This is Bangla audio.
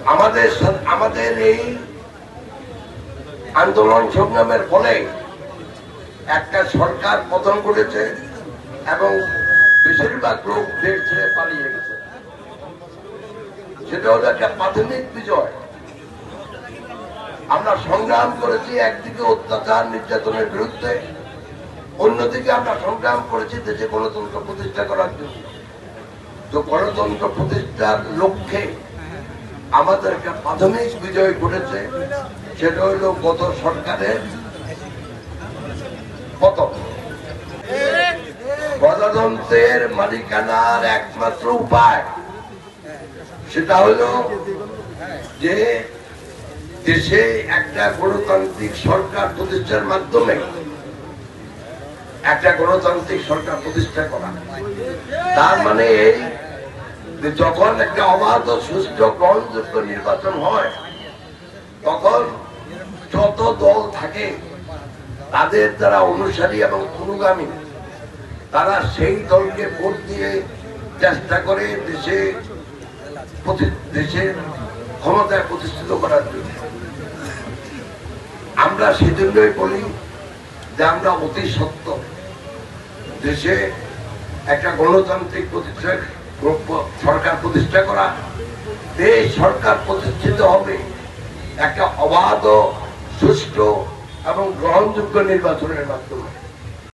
আমাদের এই আন্দোলন সংগ্রামের ফলে একটা সরকার পতন করেছে এবং বেশিরভাগ লোক দেশ ছেড়ে পালিয়ে গেছে। সেটা হলো একটা প্রাথমিক বিজয়। আমরা সংগ্রাম করেছি একদিকে অত্যাচার নির্যাতনের বিরুদ্ধে, অন্যদিকে আমরা সংগ্রাম করেছি দেশে গণতন্ত্র প্রতিষ্ঠা করার জন্য। তো গণতন্ত্র প্রতিষ্ঠার লক্ষ্যে আমাদের একটা প্রাথমিক বিজয় ঘটেছে, সেটা হলো গত সরকারের পতন। গণতন্ত্রের মালিকানার একমাত্র উপায় সেটা হলো যে দেশে একটা গণতান্ত্রিক সরকার প্রতিষ্ঠার মাধ্যমে একটা গণতান্ত্রিক সরকার প্রতিষ্ঠা করা। তার মানে এই যখন একটা অবাধ সুষ্ঠু গ্রহণযোগ্য নির্বাচন হয়, তখন যত দল থাকে তাদের যারা অনুসারী এবং অনুগামী, তারা সেই দলকে ভোট দিয়ে চেষ্টা করে দেশের ক্ষমতায় প্রতিষ্ঠিত করার জন্য। আমরা সেজন্যই বলি যে আমরা অতি সত্য দেশে একটা গণতান্ত্রিক সরকার প্রতিষ্ঠা করা। এই সরকার প্রতিষ্ঠিত হবে একটা অবাধ, সুষ্ঠু এবং গ্রহণযোগ্য নির্বাচনের মাধ্যমে।